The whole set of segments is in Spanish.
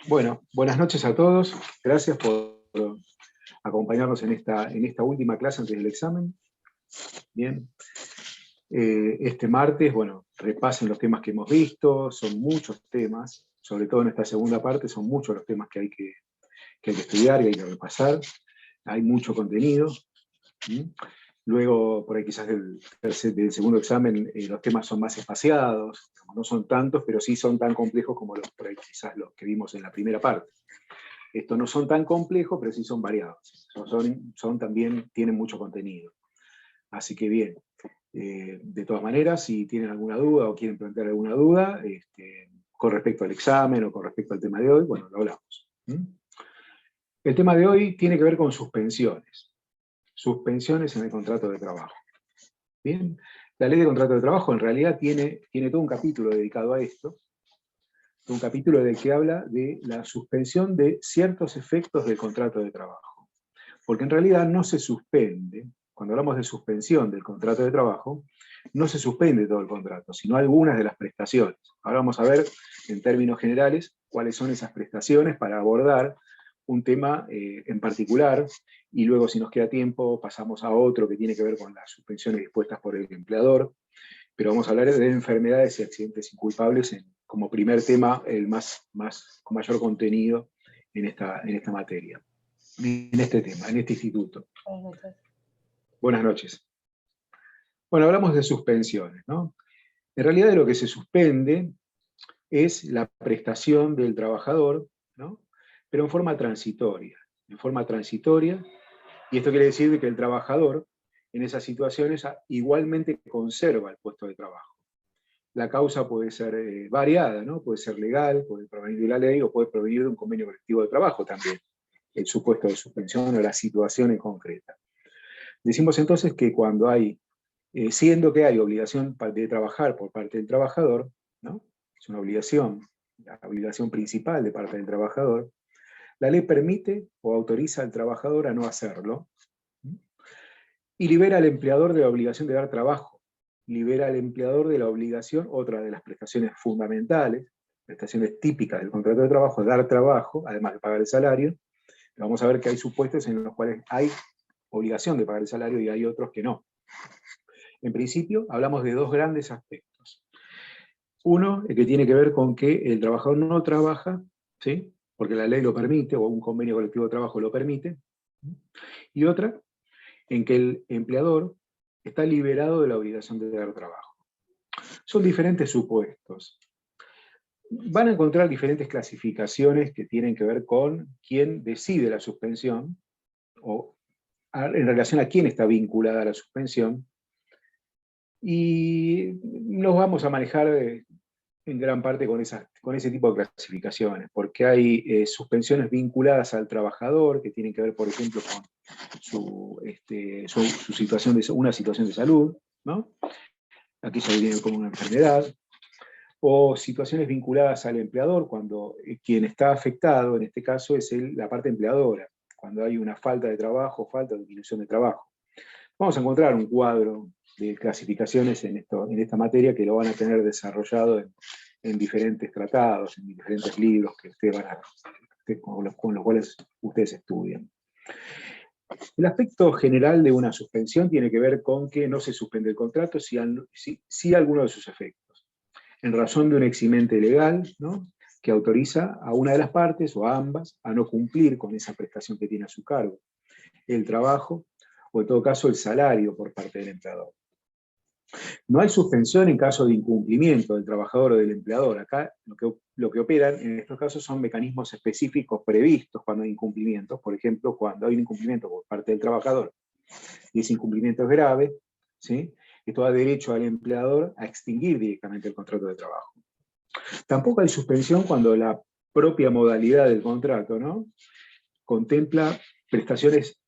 Bueno, buenas noches a todos. Gracias por acompañarnos en esta última clase antes del examen. Bien. Este martes, bueno, repasen los temas que hemos visto. Son muchos temas, sobre todo en esta segunda parte, son muchos los temas que hay que estudiar y hay que repasar. Hay mucho contenido. Luego, por ahí quizás del segundo examen, los temas son más espaciados, no son tantos, pero sí son tan complejos como por ahí quizás los que vimos en la primera parte. Estos no son tan complejos, pero sí son variados. También tienen mucho contenido. Así que bien, de todas maneras, si tienen alguna duda o quieren plantear alguna duda con respecto al examen o con respecto al tema de hoy, bueno, lo hablamos. El tema de hoy tiene que ver con suspensiones. Suspensiones en el contrato de trabajo. Bien, la ley de contrato de trabajo en realidad tiene todo un capítulo dedicado a esto, un capítulo del que habla de la suspensión de ciertos efectos del contrato de trabajo. Porque en realidad no se suspende, cuando hablamos de suspensión del contrato de trabajo, no se suspende todo el contrato, sino algunas de las prestaciones. Ahora vamos a ver, en términos generales, cuáles son esas prestaciones para abordar un tema en particular, y luego, si nos queda tiempo, pasamos a otro que tiene que ver con las suspensiones dispuestas por el empleador, pero vamos a hablar de enfermedades y accidentes inculpables como primer tema, con mayor contenido en esta materia, en este tema, en este instituto. Buenas noches. Buenas noches. Bueno, hablamos de suspensiones, ¿no? En realidad de lo que se suspende es la prestación del trabajador, ¿no? Pero en forma transitoria. En forma transitoria, y esto quiere decir que el trabajador en esas situaciones igualmente conserva el puesto de trabajo. La causa puede ser variada, ¿no? Puede ser legal, puede provenir de la ley o puede provenir de un convenio colectivo de trabajo también, el supuesto de suspensión o la situación en concreta. Decimos entonces que cuando hay, siendo que hay obligación de trabajar por parte del trabajador, ¿no? Es una obligación, la obligación principal de parte del trabajador, la ley permite o autoriza al trabajador a no hacerlo, y libera al empleador de la obligación de dar trabajo, libera al empleador de la obligación, otra de las prestaciones fundamentales, prestaciones típicas del contrato de trabajo, dar trabajo, además de pagar el salario. Vamos a ver que hay supuestos en los cuales hay obligación de pagar el salario y hay otros que no. En principio, hablamos de dos grandes aspectos. Uno, el que tiene que ver con que el trabajador no trabaja, ¿sí? Porque la ley lo permite, o un convenio colectivo de trabajo lo permite. Y otra, en que el empleador está liberado de la obligación de dar trabajo. Son diferentes supuestos. Van a encontrar diferentes clasificaciones que tienen que ver con quién decide la suspensión, o en relación a quién está vinculada a la suspensión, y nos vamos a manejar en gran parte con ese tipo de clasificaciones, porque hay suspensiones vinculadas al trabajador, que tienen que ver, por ejemplo, con su situación una situación de salud, ¿no? Aquí se viene como una enfermedad, o situaciones vinculadas al empleador, cuando quien está afectado, en este caso, es la parte empleadora, cuando hay una falta de trabajo, falta de disminución de trabajo. Vamos a encontrar un cuadro de clasificaciones en esta materia que lo van a tener desarrollado en diferentes tratados, en diferentes libros que con los cuales ustedes estudian. El aspecto general de una suspensión tiene que ver con que no se suspende el contrato si alguno de sus efectos, en razón de un eximente legal, ¿no? Que autoriza a una de las partes o a ambas a no cumplir con esa prestación que tiene a su cargo, el trabajo o en todo caso el salario por parte del empleador. No hay suspensión en caso de incumplimiento del trabajador o del empleador. Acá lo que operan en estos casos son mecanismos específicos previstos cuando hay incumplimientos. Por ejemplo, cuando hay un incumplimiento por parte del trabajador y ese incumplimiento es grave, ¿sí? Esto da derecho al empleador a extinguir directamente el contrato de trabajo. Tampoco hay suspensión cuando la propia modalidad del contrato, ¿no? Contempla prestaciones,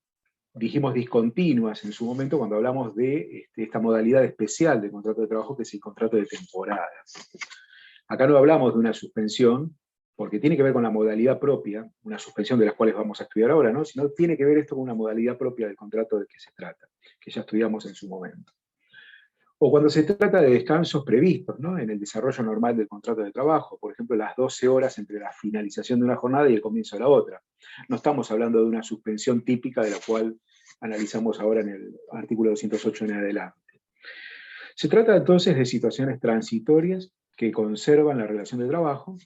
dijimos, discontinuas en su momento cuando hablamos de esta modalidad especial del contrato de trabajo, que es el contrato de temporada. Acá no hablamos de una suspensión, porque tiene que ver con la modalidad propia, una suspensión de las cuales vamos a estudiar ahora, ¿no? Sino tiene que ver esto con una modalidad propia del contrato del que se trata, que ya estudiamos en su momento. O cuando se trata de descansos previstos, ¿no?, en el desarrollo normal del contrato de trabajo, por ejemplo, las 12 horas entre la finalización de una jornada y el comienzo de la otra. No estamos hablando de una suspensión típica de la cual analizamos ahora en el artículo 208 en adelante. Se trata entonces de situaciones transitorias que conservan la relación de trabajo,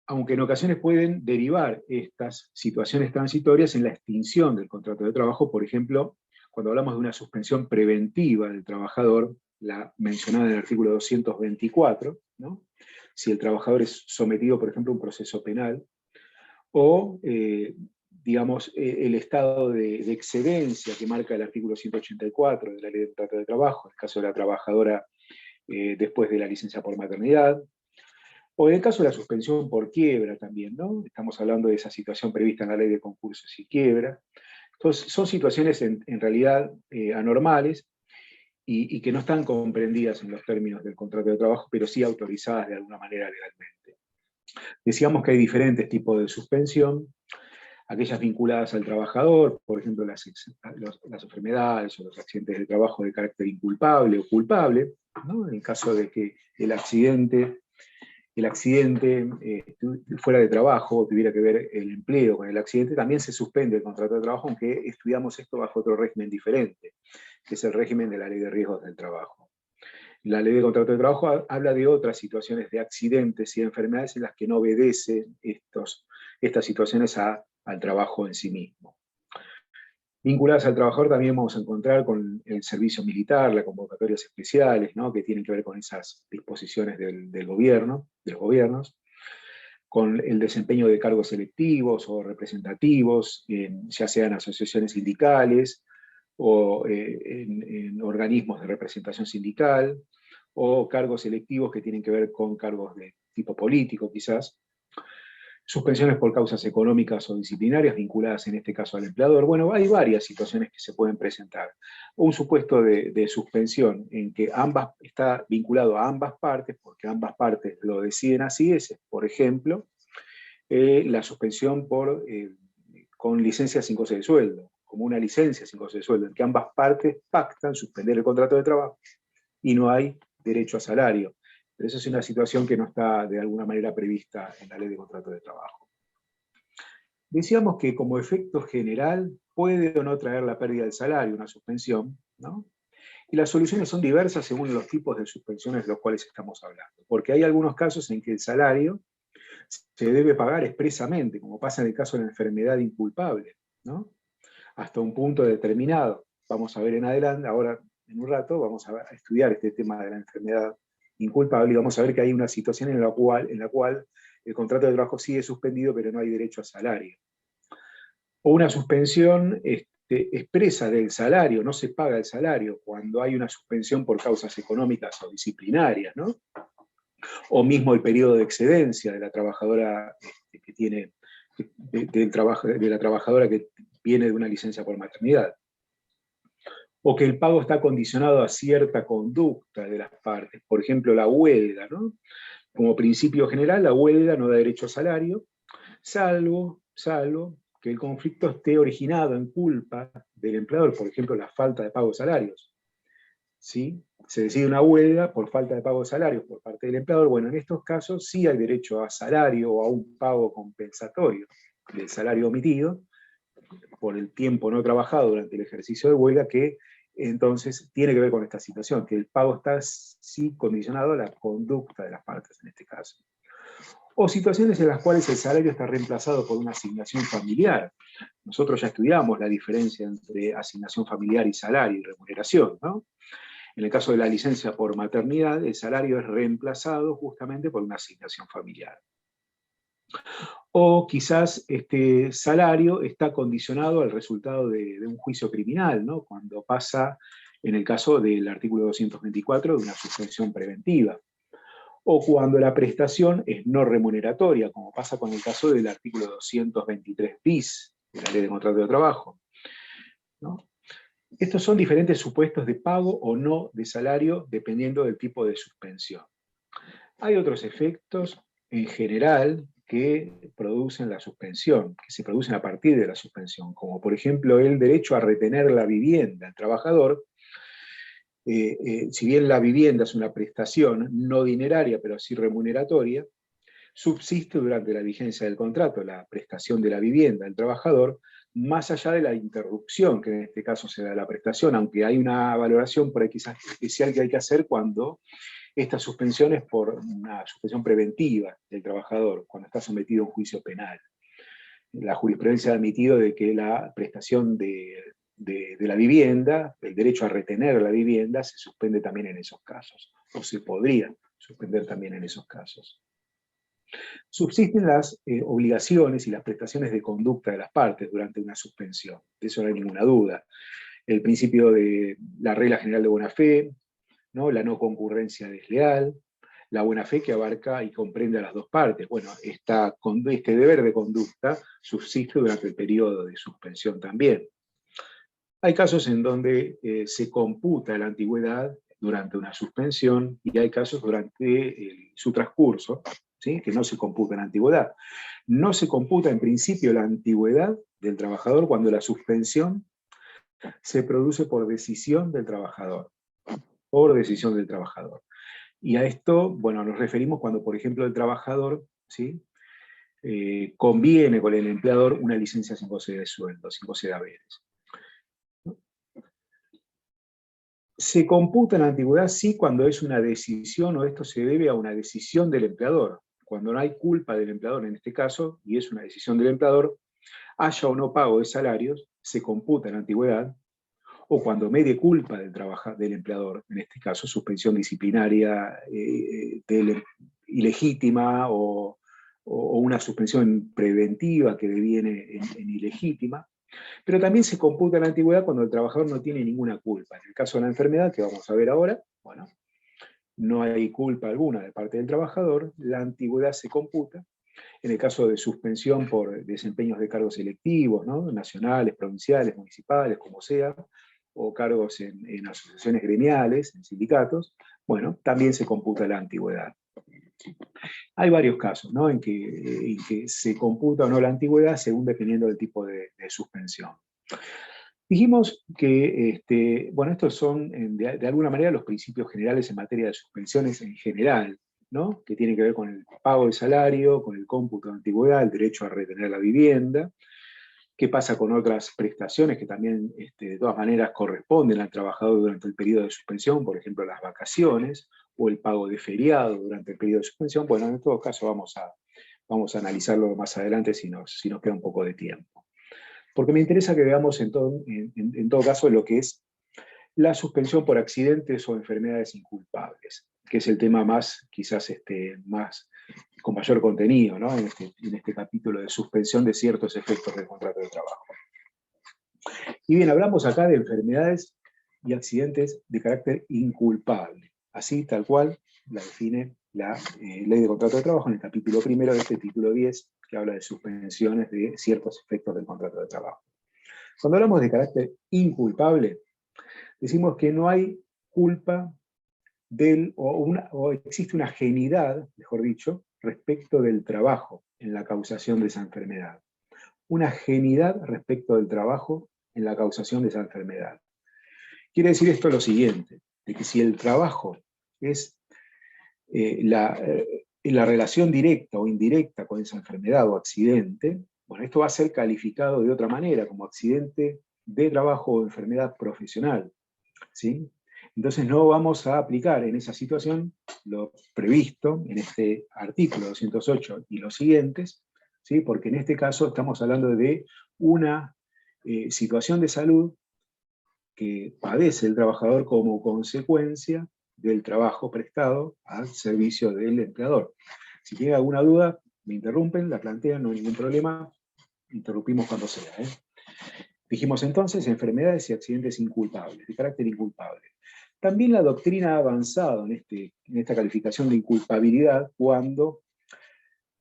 aunque en ocasiones pueden derivar estas situaciones transitorias en la extinción del contrato de trabajo, por ejemplo, cuando hablamos de una suspensión preventiva del trabajador, la mencionada en el artículo 224, ¿no?, si el trabajador es sometido, por ejemplo, a un proceso penal, o, digamos, el estado de excedencia que marca el artículo 184 de la Ley del Contrato de Trabajo, en el caso de la trabajadora después de la licencia por maternidad, o en el caso de la suspensión por quiebra también, ¿no? Estamos hablando de esa situación prevista en la Ley de Concursos y Quiebra. Entonces, son situaciones en realidad anormales y que no están comprendidas en los términos del contrato de trabajo, pero sí autorizadas de alguna manera legalmente. Decíamos que hay diferentes tipos de suspensión, aquellas vinculadas al trabajador, por ejemplo, las enfermedades o los accidentes de trabajo de carácter inculpable o culpable, ¿no?, en el caso de que el accidente fuera de trabajo o tuviera que ver el empleo con el accidente, también se suspende el contrato de trabajo, aunque estudiamos esto bajo otro régimen diferente, que es el régimen de la Ley de Riesgos del Trabajo. La Ley de Contrato de Trabajo habla de otras situaciones de accidentes y de enfermedades en las que no obedecen estas situaciones al trabajo en sí mismo. Vinculadas al trabajador también vamos a encontrar con el servicio militar, las convocatorias especiales, ¿no?, que tienen que ver con esas disposiciones del gobierno, de los gobiernos, con el desempeño de cargos selectivos o representativos, ya sean asociaciones sindicales o en organismos de representación sindical, o cargos selectivos que tienen que ver con cargos de tipo político quizás, suspensiones por causas económicas o disciplinarias vinculadas en este caso al empleador. Bueno, hay varias situaciones que se pueden presentar. Un supuesto de suspensión en que está vinculado a ambas partes, porque ambas partes lo deciden así, es, por ejemplo, la suspensión con licencia sin goce de sueldo, como una licencia sin goce de sueldo, en que ambas partes pactan suspender el contrato de trabajo y no hay derecho a salario. Pero esa es una situación que no está de alguna manera prevista en la Ley de Contrato de Trabajo. Decíamos que como efecto general puede o no traer la pérdida del salario, una suspensión, ¿no? Y las soluciones son diversas según los tipos de suspensiones de los cuales estamos hablando, porque hay algunos casos en que el salario se debe pagar expresamente, como pasa en el caso de la enfermedad inculpable, ¿no?, hasta un punto determinado. Vamos a ver en adelante, ahora en un rato, vamos a estudiar este tema de la enfermedad inculpable y vamos a ver que hay una situación en la cual el contrato de trabajo sigue suspendido, pero no hay derecho a salario. O una suspensión expresa del salario, no se paga el salario, cuando hay una suspensión por causas económicas o disciplinarias, ¿no? O mismo el periodo de excedencia de la trabajadora que tiene, de la trabajadora que viene de una licencia por maternidad. O que el pago está condicionado a cierta conducta de las partes, por ejemplo, la huelga, ¿no? Como principio general, la huelga no da derecho a salario, salvo que el conflicto esté originado en culpa del empleador, por ejemplo, la falta de pago de salarios. ¿Sí? Se decide una huelga por falta de pago de salarios por parte del empleador. Bueno, en estos casos sí hay derecho a salario o a un pago compensatorio del salario omitido por el tiempo no trabajado durante el ejercicio de huelga, que entonces tiene que ver con esta situación, que el pago está sí condicionado a la conducta de las partes en este caso. O situaciones en las cuales el salario está reemplazado por una asignación familiar. Nosotros ya estudiamos la diferencia entre asignación familiar y salario y remuneración, ¿no? En el caso de la licencia por maternidad, el salario es reemplazado justamente por una asignación familiar. O quizás este salario está condicionado al resultado de un juicio criminal, ¿no?, cuando pasa, en el caso del artículo 224, de una suspensión preventiva. O cuando la prestación es no remuneratoria, como pasa con el caso del artículo 223 bis de la Ley de Contrato de Trabajo, ¿no? Estos son diferentes supuestos de pago o no de salario dependiendo del tipo de suspensión. Hay otros efectos en general que producen la suspensión, que se producen a partir de la suspensión, como por ejemplo el derecho a retener la vivienda del trabajador, si bien la vivienda es una prestación no dineraria, pero sí remuneratoria, subsiste durante la vigencia del contrato, la prestación de la vivienda del trabajador, más allá de la interrupción, que en este caso se da la prestación, aunque hay una valoración por ahí quizás especial que hay que hacer cuando esta suspensión es por una suspensión preventiva del trabajador, cuando está sometido a un juicio penal. La jurisprudencia ha admitido de que la prestación de la vivienda, el derecho a retener la vivienda, se suspende también en esos casos, o se podría suspender también en esos casos. Subsisten las obligaciones y las prestaciones de conducta de las partes durante una suspensión, de eso no hay ninguna duda. El principio de la regla general de buena fe, ¿no? La no concurrencia desleal, la buena fe que abarca y comprende a las dos partes. Bueno, este deber de conducta subsiste durante el periodo de suspensión también. Hay casos en donde se computa la antigüedad durante una suspensión y hay casos durante su transcurso, ¿sí? Que no se computa la antigüedad. No se computa en principio la antigüedad del trabajador cuando la suspensión se produce por decisión del trabajador. Por decisión del trabajador. Y a esto, bueno, nos referimos cuando, por ejemplo, el trabajador, ¿sí? Conviene con el empleador una licencia sin goce de sueldo, sin goce de haberes. Se computa la antigüedad sí cuando es una decisión o esto se debe a una decisión del empleador. Cuando no hay culpa del empleador en este caso, y es una decisión del empleador, haya o no pago de salarios, se computa la antigüedad, o cuando medie culpa del empleador, en este caso suspensión disciplinaria ilegítima o una suspensión preventiva que deviene en ilegítima, pero también se computa la antigüedad cuando el trabajador no tiene ninguna culpa. En el caso de la enfermedad, que vamos a ver ahora, bueno, no hay culpa alguna de parte del trabajador, la antigüedad se computa. En el caso de suspensión por desempeños de cargos electivos, ¿no? Nacionales, provinciales, municipales, como sea, o cargos en asociaciones gremiales, en sindicatos, bueno, también se computa la antigüedad. Hay varios casos, ¿no? en que se computa o no la antigüedad según dependiendo del tipo de suspensión. Dijimos que, bueno, estos son de alguna manera los principios generales en materia de suspensiones en general, ¿no? Que tienen que ver con el pago del salario, con el cómputo de antigüedad, el derecho a retener la vivienda. ¿Qué pasa con otras prestaciones que también de todas maneras corresponden al trabajador durante el periodo de suspensión, por ejemplo las vacaciones o el pago de feriado durante el periodo de suspensión? Bueno, en todo caso vamos a analizarlo más adelante si nos queda un poco de tiempo. Porque me interesa que veamos en todo caso lo que es la suspensión por accidentes o enfermedades inculpables, que es el tema más, quizás con mayor contenido, ¿no? en este capítulo de suspensión de ciertos efectos del contrato de trabajo. Y bien, hablamos acá de enfermedades y accidentes de carácter inculpable, así tal cual la define la Ley de Contrato de Trabajo en el capítulo primero de este título 10, que habla de suspensiones de ciertos efectos del contrato de trabajo. Cuando hablamos de carácter inculpable, decimos que no hay culpa o existe una ajenidad, mejor dicho, respecto del trabajo en la causación de esa enfermedad. Una ajenidad respecto del trabajo en la causación de esa enfermedad. Quiere decir esto lo siguiente, de que si el trabajo es la relación directa o indirecta con esa enfermedad o accidente, bueno, esto va a ser calificado de otra manera, como accidente de trabajo o enfermedad profesional, ¿sí? Entonces no vamos a aplicar en esa situación lo previsto en este artículo 208 y los siguientes, ¿sí? Porque en este caso estamos hablando de una situación de salud que padece el trabajador como consecuencia del trabajo prestado al servicio del empleador. Si tiene alguna duda, me interrumpen, la plantean, no hay ningún problema, interrumpimos cuando sea. Dijimos entonces enfermedades y accidentes inculpables, de carácter inculpable. También la doctrina ha avanzado en esta calificación de inculpabilidad cuando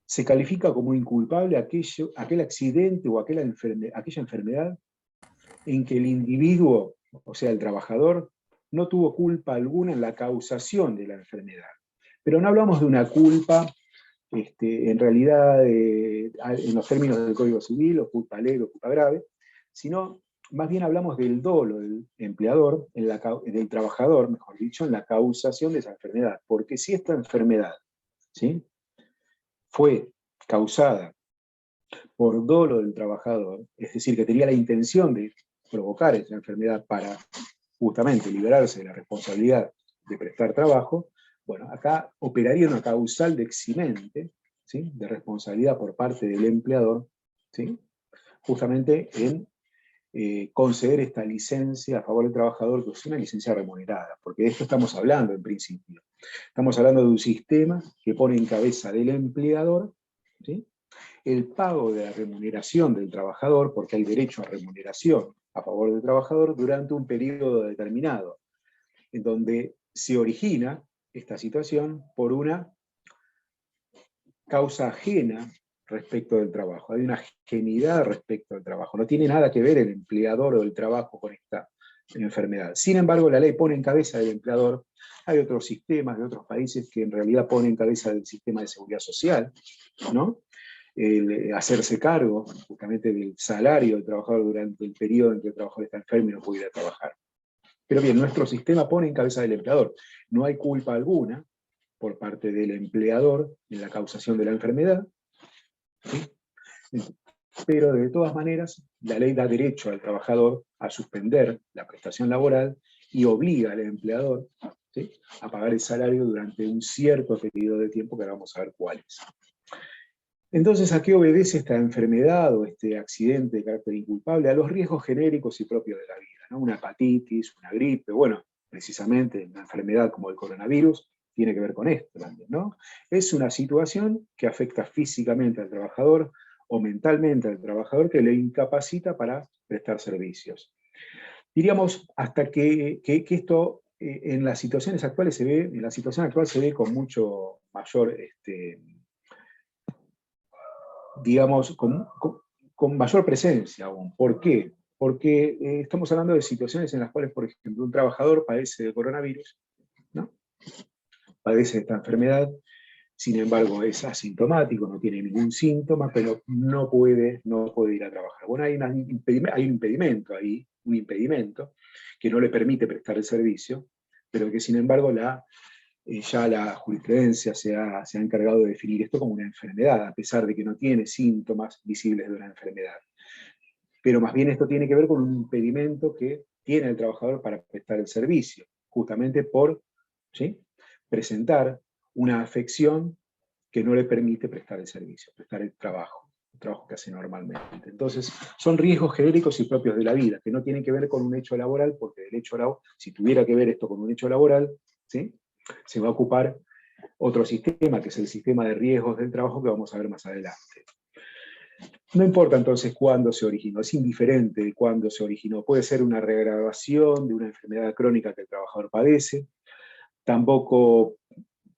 se califica como inculpable aquel accidente o aquella enfermedad en que el individuo, o sea, el trabajador, no tuvo culpa alguna en la causación de la enfermedad. Pero no hablamos de una culpa, en realidad, en los términos del Código Civil, o culpa leve o culpa grave, sino más bien hablamos del dolo del empleador, del trabajador, mejor dicho, en la causación de esa enfermedad. Porque si esta enfermedad, ¿sí?, fue causada por dolo del trabajador, es decir, que tenía la intención de provocar esa enfermedad para justamente liberarse de la responsabilidad de prestar trabajo, bueno, acá operaría una causal de eximente, ¿sí?, de responsabilidad por parte del empleador, ¿sí?, justamente en conceder esta licencia a favor del trabajador, que es una licencia remunerada, porque de esto estamos hablando en principio. Estamos hablando de un sistema que pone en cabeza del empleador, ¿sí?, el pago de la remuneración del trabajador, porque hay derecho a remuneración a favor del trabajador durante un periodo determinado, en donde se origina esta situación por una causa ajena respecto del trabajo. Hay una ajenidad respecto al trabajo. No tiene nada que ver el empleador o el trabajo con esta enfermedad. Sin embargo, la ley pone en cabeza del empleador. Hay otros sistemas de otros países que en realidad ponen en cabeza del sistema de seguridad social, ¿no? El hacerse cargo justamente del salario del trabajador durante el periodo en que el trabajador está enfermo y no puede ir a trabajar. Pero bien, nuestro sistema pone en cabeza del empleador. No hay culpa alguna por parte del empleador en la causación de la enfermedad, ¿sí?, pero de todas maneras la ley da derecho al trabajador a suspender la prestación laboral y obliga al empleador, ¿sí?, a pagar el salario durante un cierto periodo de tiempo, que ahora vamos a ver cuál es. Entonces, ¿a qué obedece esta enfermedad o este accidente de carácter inculpable? A los riesgos genéricos y propios de la vida, ¿no? Una hepatitis, una gripe, bueno, precisamente una enfermedad como el coronavirus tiene que ver con esto también, ¿no? Es una situación que afecta físicamente al trabajador o mentalmente al trabajador, que le incapacita para prestar servicios. Diríamos hasta que esto en las situaciones actuales se ve, en la situación actual se ve con mucho mayor digamos, con mayor presencia aún. ¿Por qué? Porque estamos hablando de situaciones en las cuales, por ejemplo, un trabajador padece de coronavirus, ¿no? Padece esta enfermedad, sin embargo es asintomático, no tiene ningún síntoma, pero no puede ir a trabajar. Bueno, hay un impedimento ahí, un impedimento que no le permite prestar el servicio, pero que sin embargo ya la jurisprudencia se ha encargado de definir esto como una enfermedad, a pesar de que no tiene síntomas visibles de una enfermedad. Pero más bien esto tiene que ver con un impedimento que tiene el trabajador para prestar el servicio, justamente por, ¿sí?, presentar una afección que no le permite prestar el servicio, prestar el trabajo que hace normalmente. Entonces, son riesgos genéricos y propios de la vida, que no tienen que ver con un hecho laboral, porque del hecho laboral, si tuviera que ver esto con un hecho laboral, ¿sí?, se va a ocupar otro sistema, que es el sistema de riesgos del trabajo, que vamos a ver más adelante. No importa entonces cuándo se originó, es indiferente cuándo se originó. Puede ser una reagravación de una enfermedad crónica que el trabajador padece. Tampoco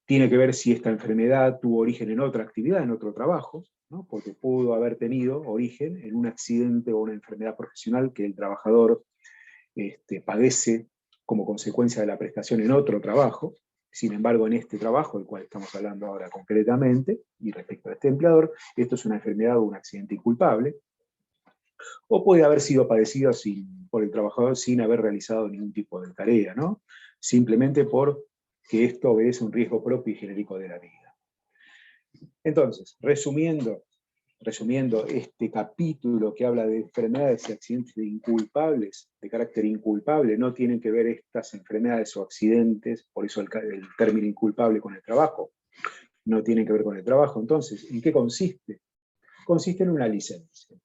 tiene que ver si esta enfermedad tuvo origen en otra actividad, en otro trabajo, ¿no?, porque pudo haber tenido origen en un accidente o una enfermedad profesional que el trabajador padece como consecuencia de la prestación en otro trabajo. Sin embargo, en este trabajo, del cual estamos hablando ahora concretamente, y respecto a este empleador, esto es una enfermedad o un accidente inculpable, o puede haber sido padecido por el trabajador sin haber realizado ningún tipo de tarea, ¿no?, simplemente porque esto obedece a un riesgo propio y genérico de la vida. Entonces, resumiendo este capítulo que habla de enfermedades y accidentes inculpables, de carácter inculpable, no tienen que ver estas enfermedades o accidentes, por eso el término inculpable, con el trabajo, no tienen que ver con el trabajo. Entonces, ¿en qué consiste? Consiste en una licencia.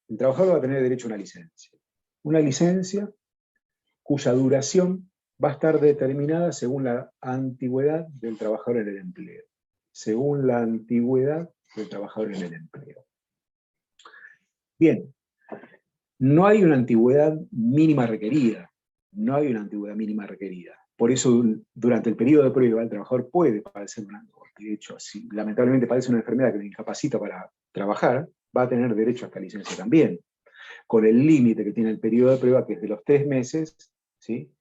El trabajador va a tener derecho a una licencia cuya duración va a estar determinada según la antigüedad del trabajador en el empleo. Según la antigüedad del trabajador en el empleo. Bien, no hay una antigüedad mínima requerida. No hay una antigüedad mínima requerida. Por eso, durante el periodo de prueba, el trabajador puede padecer de hecho, si lamentablemente padece una enfermedad que le incapacita para trabajar, va a tener derecho a esta licencia también, con el límite que tiene el periodo de prueba, que es de los 3 meses, ¿sí?,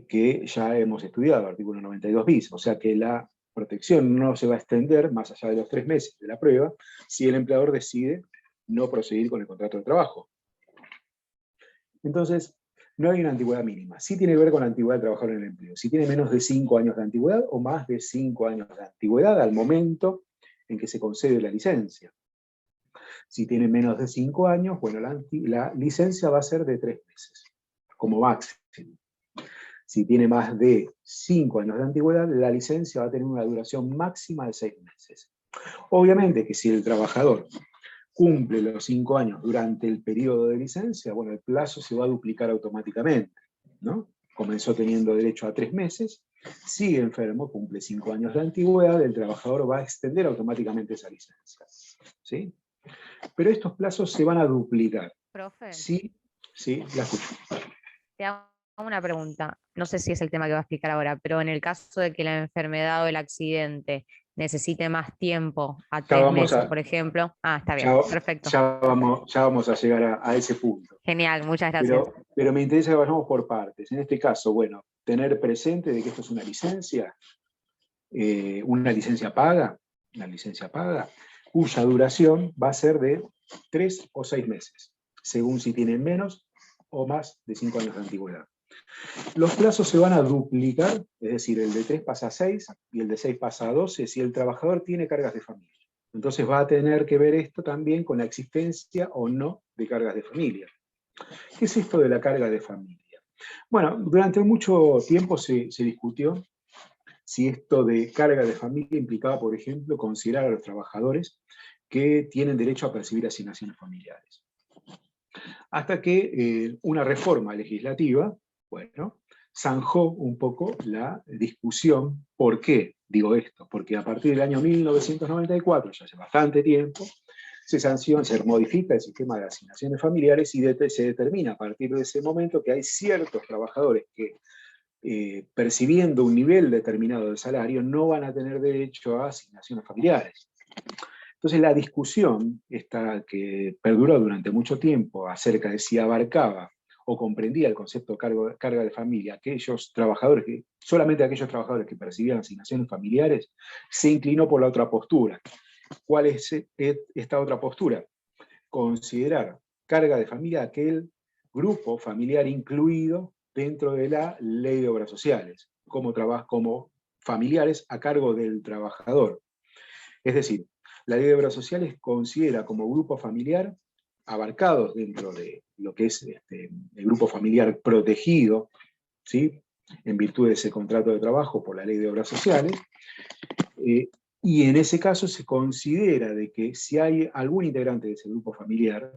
que ya hemos estudiado, artículo 92 bis, o sea que la protección no se va a extender más allá de los 3 meses de la prueba si el empleador decide no proseguir con el contrato de trabajo. Entonces, no hay una antigüedad mínima. Sí tiene que ver con la antigüedad del trabajador en el empleo. Si tiene menos de 5 años de antigüedad o más de 5 años de antigüedad al momento en que se concede la licencia. Si tiene menos de 5 años, bueno, la licencia va a ser de 3 meses, como máximo. Si tiene más de 5 años de antigüedad, la licencia va a tener una duración máxima de 6 meses. Obviamente que si el trabajador cumple los 5 años durante el periodo de licencia, bueno, el plazo se va a duplicar automáticamente, ¿no? Comenzó teniendo derecho a 3 meses, sigue enfermo, cumple 5 años de antigüedad, el trabajador va a extender automáticamente esa licencia, ¿sí? Pero estos plazos se van a duplicar. Profe, Sí, sí, la escucho. te hago una pregunta. No sé si es el tema que va a explicar ahora, pero en el caso de que la enfermedad o el accidente necesite más tiempo, a Ya 3 meses, por ejemplo. Ah, está bien, ya, perfecto. ya vamos a llegar a ese punto. Genial, muchas gracias. Pero me interesa que vayamos por partes. En este caso, bueno, tener presente de que esto es una licencia paga, cuya duración va a ser de 3 o 6 meses, según si tienen menos o más de 5 años de antigüedad. Los plazos se van a duplicar, es decir, el de 3 pasa a 6 y el de 6 pasa a 12 si el trabajador tiene cargas de familia. Entonces va a tener que ver esto también con la existencia o no de cargas de familia. ¿Qué es esto de la carga de familia? Bueno, durante mucho tiempo se discutió si esto de carga de familia implicaba, por ejemplo, considerar a los trabajadores que tienen derecho a percibir asignaciones familiares. Hasta que una reforma legislativa, bueno, zanjó un poco la discusión. ¿Por qué digo esto? Porque a partir del año 1994, ya hace bastante tiempo, se modifica el sistema de asignaciones familiares y se determina a partir de ese momento que hay ciertos trabajadores que, percibiendo un nivel determinado de salario, no van a tener derecho a asignaciones familiares. Entonces la discusión, esta que perduró durante mucho tiempo acerca de si abarcaba o comprendía el concepto de carga de familia, solamente aquellos trabajadores que percibían asignaciones familiares, se inclinó por la otra postura. ¿Cuál es esta otra postura? Considerar carga de familia aquel grupo familiar incluido dentro de la ley de obras sociales, como familiares a cargo del trabajador. Es decir, la ley de obras sociales considera como grupo familiar, abarcados dentro de lo que es el grupo familiar protegido, ¿sí? En virtud de ese contrato de trabajo por la ley de obras sociales, y en ese caso se considera de que si hay algún integrante de ese grupo familiar,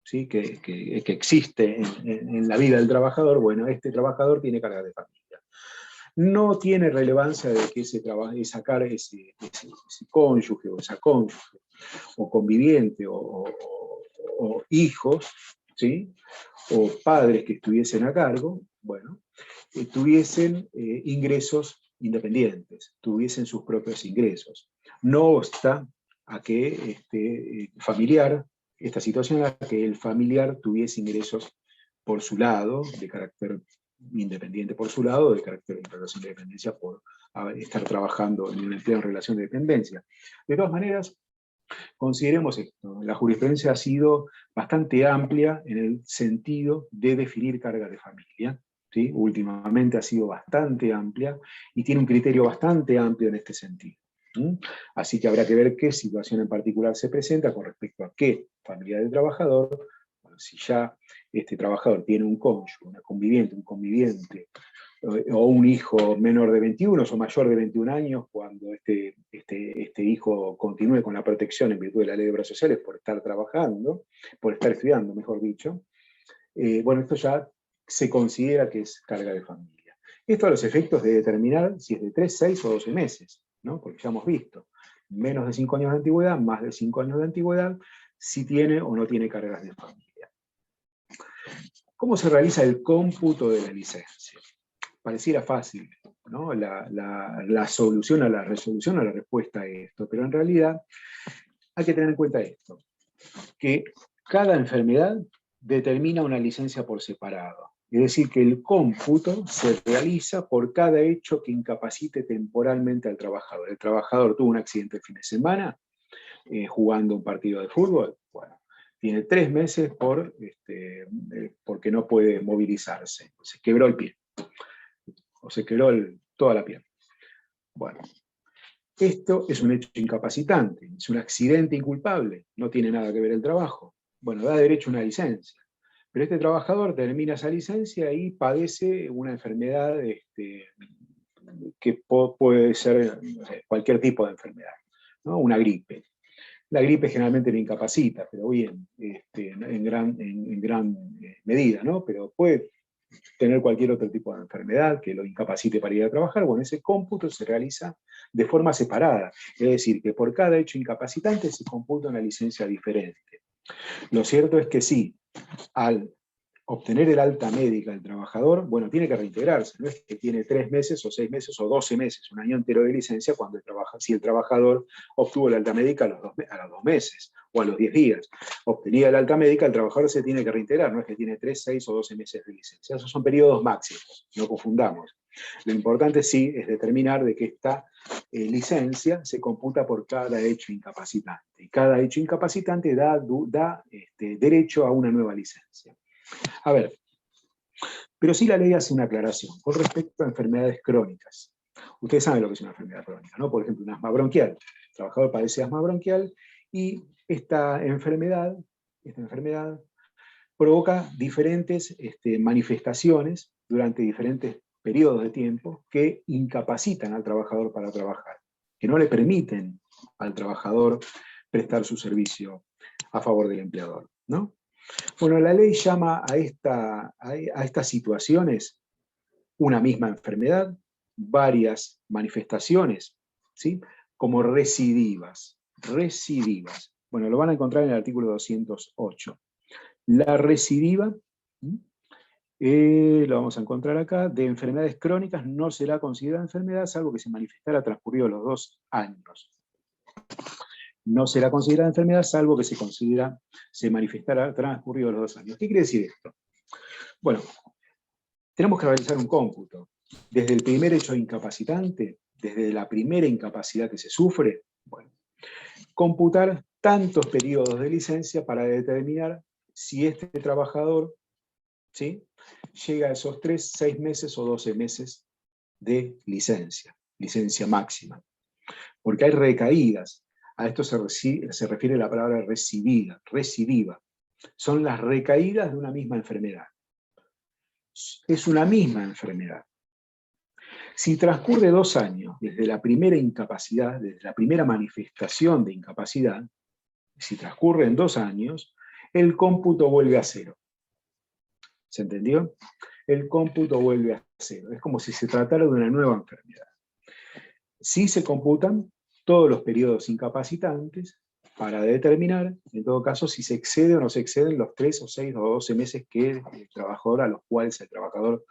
¿sí? que existe en la vida del trabajador, bueno, este trabajador tiene carga de familia. No tiene relevancia de que ese cónyuge o esa cónyuge, o conviviente, o hijos, ¿sí? O padres que estuviesen a cargo, bueno, tuviesen ingresos independientes, tuviesen sus propios ingresos. No obsta a que esta situación a que el familiar tuviese ingresos por su lado, de carácter independiente por su lado, de carácter de relación de dependencia por estar trabajando en un empleo en relación de dependencia. De todas maneras, consideremos esto, la jurisprudencia ha sido bastante amplia en el sentido de definir carga de familia, ¿sí? Últimamente ha sido bastante amplia y tiene un criterio bastante amplio en este sentido. Así que habrá que ver qué situación en particular se presenta con respecto a qué familia del trabajador. Bueno, si ya este trabajador tiene un cónyuge, una conviviente, un conviviente, o un hijo menor de 21 o mayor de 21 años, cuando este hijo continúe con la protección en virtud de la ley de obras sociales por estar trabajando, por estar estudiando, mejor dicho, bueno, esto ya se considera que es carga de familia. Esto a los efectos de determinar si es de 3, 6 o 12 meses, ¿no? Porque ya hemos visto, menos de 5 años de antigüedad, más de 5 años de antigüedad, si tiene o no tiene cargas de familia. ¿Cómo se realiza el cómputo de la licencia? Pareciera fácil, ¿no? La solución a la resolución a la respuesta a esto, pero en realidad hay que tener en cuenta esto, que cada enfermedad determina una licencia por separado. Es decir, que el cómputo se realiza por cada hecho que incapacite temporalmente al trabajador. El trabajador tuvo un accidente el fin de semana, jugando un partido de fútbol, bueno, tiene 3 meses porque no puede movilizarse. Se quebró el pie, o se quebró toda la pierna. Bueno, esto es un hecho incapacitante, es un accidente inculpable, no tiene nada que ver el trabajo. Bueno, da derecho a una licencia. Pero este trabajador termina esa licencia y padece una enfermedad que puede ser, no sé, cualquier tipo de enfermedad, ¿no? Una gripe. La gripe generalmente lo incapacita, pero bien, en gran medida, ¿no? Pero puede tener cualquier otro tipo de enfermedad que lo incapacite para ir a trabajar. Bueno, ese cómputo se realiza de forma separada, es decir, que por cada hecho incapacitante se computa una licencia diferente. Lo cierto es que sí, al obtener el alta médica del trabajador, bueno, tiene que reintegrarse, no es que tiene 3 meses o 6 meses o 12 meses, un año entero de licencia si el trabajador obtuvo el alta médica a los 2 meses o a los 10 días. Obtenida el alta médica, el trabajador se tiene que reintegrar, no es que tiene 3, 6 o 12 meses de licencia. Esos son periodos máximos, no confundamos. Lo importante sí es determinar de que esta licencia se computa por cada hecho incapacitante. Y cada hecho incapacitante da derecho a una nueva licencia. A ver, pero sí la ley hace una aclaración con respecto a enfermedades crónicas. Ustedes saben lo que es una enfermedad crónica, ¿no? Por ejemplo, un asma bronquial. El trabajador padece asma bronquial y esta enfermedad provoca diferentes manifestaciones durante diferentes periodos de tiempo que incapacitan al trabajador para trabajar, que no le permiten al trabajador prestar su servicio a favor del empleador, ¿no? Bueno, la ley llama a estas situaciones una misma enfermedad, varias manifestaciones, ¿sí? Como recidivas. Recidivas. Bueno, lo van a encontrar en el artículo 208. La recidiva, lo vamos a encontrar acá, de enfermedades crónicas no será considerada enfermedad salvo que se manifestara transcurridos los 2 años. No será considerada enfermedad salvo que se manifestara transcurridos los 2 años. ¿Qué quiere decir esto? Bueno, tenemos que realizar un cómputo. Desde el primer hecho incapacitante, desde la primera incapacidad que se sufre, bueno, computar tantos periodos de licencia para determinar si este trabajador, ¿sí?, llega a esos 3, 6 meses o 12 meses de licencia máxima. Porque hay recaídas. A esto se refiere la palabra recidiva. Son las recaídas de una misma enfermedad. Es una misma enfermedad. Si transcurre 2 años desde la primera incapacidad, desde la primera manifestación de incapacidad, si transcurren 2 años, el cómputo vuelve a 0. ¿Se entendió? El cómputo vuelve a 0. Es como si se tratara de una nueva enfermedad. Sí se computan todos los periodos incapacitantes para determinar, en todo caso, si se excede o no se exceden los 3 o 6 o 12 meses que el trabajador, a los cuales el trabajador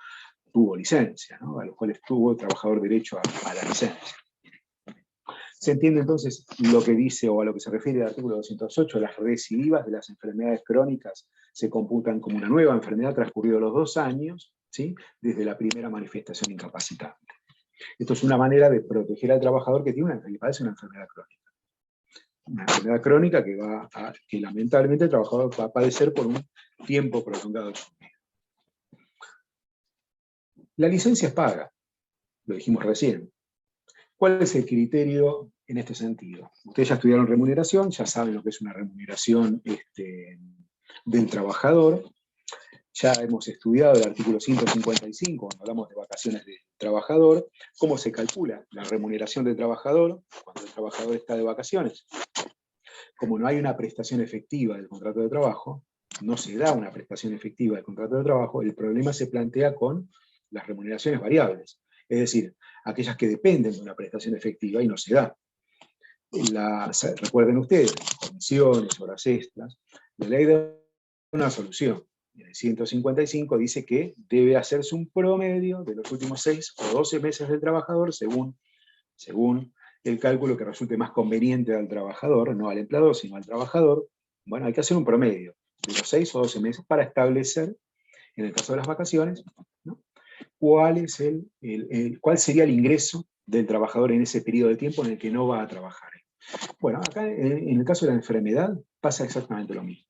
tuvo licencia, ¿no? A los cuales tuvo el trabajador derecho a la licencia. ¿Se entiende entonces lo que dice o a lo que se refiere el artículo 208? Las recidivas de las enfermedades crónicas se computan como una nueva enfermedad transcurridos los 2 años, ¿sí?, desde la primera manifestación incapacitante. Esto es una manera de proteger al trabajador que padece una enfermedad crónica. Una enfermedad crónica que lamentablemente el trabajador va a padecer por un tiempo prolongado de su vida. La licencia es paga, lo dijimos recién. ¿Cuál es el criterio en este sentido? Ustedes ya estudiaron remuneración, ya saben lo que es una remuneración del trabajador. Ya hemos estudiado el artículo 155, cuando hablamos de vacaciones del trabajador, cómo se calcula la remuneración del trabajador cuando el trabajador está de vacaciones. Como no hay una prestación efectiva del contrato de trabajo, no se da una prestación efectiva del contrato de trabajo, el problema se plantea con las remuneraciones variables, es decir, aquellas que dependen de una prestación efectiva y no se da. Recuerden ustedes, comisiones, horas extras, la ley da una solución. El 155 dice que debe hacerse un promedio de los últimos 6 o 12 meses del trabajador según el cálculo que resulte más conveniente al trabajador, no al empleador, sino al trabajador. Bueno, hay que hacer un promedio de los 6 o 12 meses para establecer, en el caso de las vacaciones, ¿no?, cuál sería el ingreso del trabajador en ese periodo de tiempo en el que no va a trabajar. Bueno, acá en el caso de la enfermedad pasa exactamente lo mismo.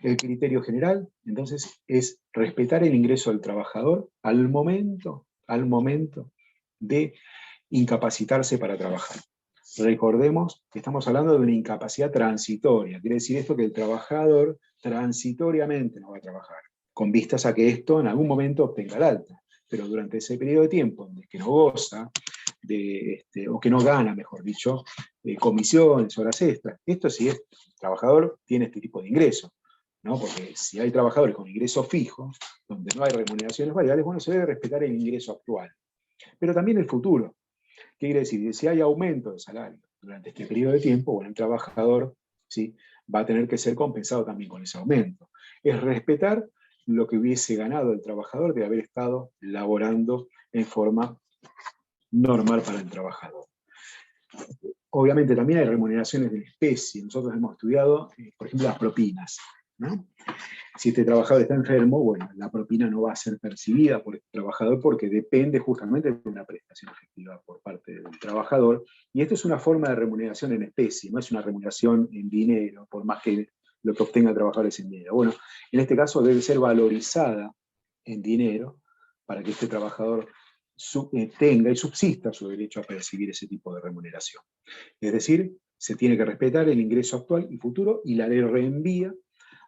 El criterio general, entonces, es respetar el ingreso del trabajador al momento de incapacitarse para trabajar. Recordemos que estamos hablando de una incapacidad transitoria. Quiere decir esto que el trabajador transitoriamente no va a trabajar, con vistas a que esto en algún momento obtenga el alta. Pero durante ese periodo de tiempo en el que no goza, o que no gana, mejor dicho, comisiones, horas extras, esto sí es, el trabajador tiene este tipo de ingresos, ¿no? Porque si hay trabajadores con ingresos fijos, donde no hay remuneraciones variables, bueno, se debe respetar el ingreso actual. Pero también el futuro. ¿Qué quiere decir? Que si hay aumento de salario durante este periodo de tiempo, bueno, el trabajador, ¿sí?, va a tener que ser compensado también con ese aumento. Es respetar lo que hubiese ganado el trabajador de haber estado laborando en forma normal para el trabajador. Obviamente también hay remuneraciones de la especie. Nosotros hemos estudiado, por ejemplo, las propinas, ¿no? Si este trabajador está enfermo, bueno, la propina no va a ser percibida por el trabajador porque depende justamente de una prestación efectiva por parte del trabajador. Y esto es una forma de remuneración en especie, no es una remuneración en dinero, por más que lo que obtenga el trabajador es en dinero. Bueno, en este caso debe ser valorizada en dinero para que este trabajador tenga y subsista su derecho a percibir ese tipo de remuneración. Es decir, se tiene que respetar el ingreso actual y futuro, y la ley reenvía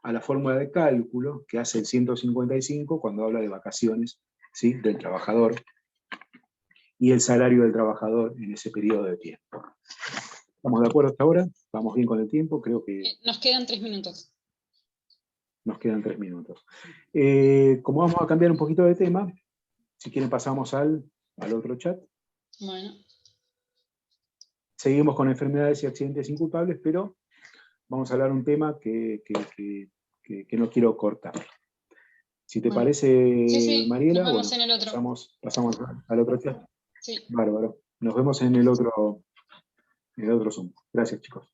a la fórmula de cálculo que hace el 155 cuando habla de vacaciones, ¿sí?, del trabajador y el salario del trabajador en ese periodo de tiempo. ¿Estamos de acuerdo hasta ahora? ¿Vamos bien con el tiempo? Creo que Nos quedan 3 minutos. nos quedan 3 minutos. Como vamos a cambiar un poquito de tema, si quieren pasamos al otro chat. Bueno. Seguimos con enfermedades y accidentes inculpables, pero vamos a hablar de un tema que no quiero cortar. Si te parece, sí, Mariela, nos vemos bueno, en el otro. pasamos al otro chat. Sí. Bárbaro. Nos vemos en el otro Zoom. Gracias, chicos.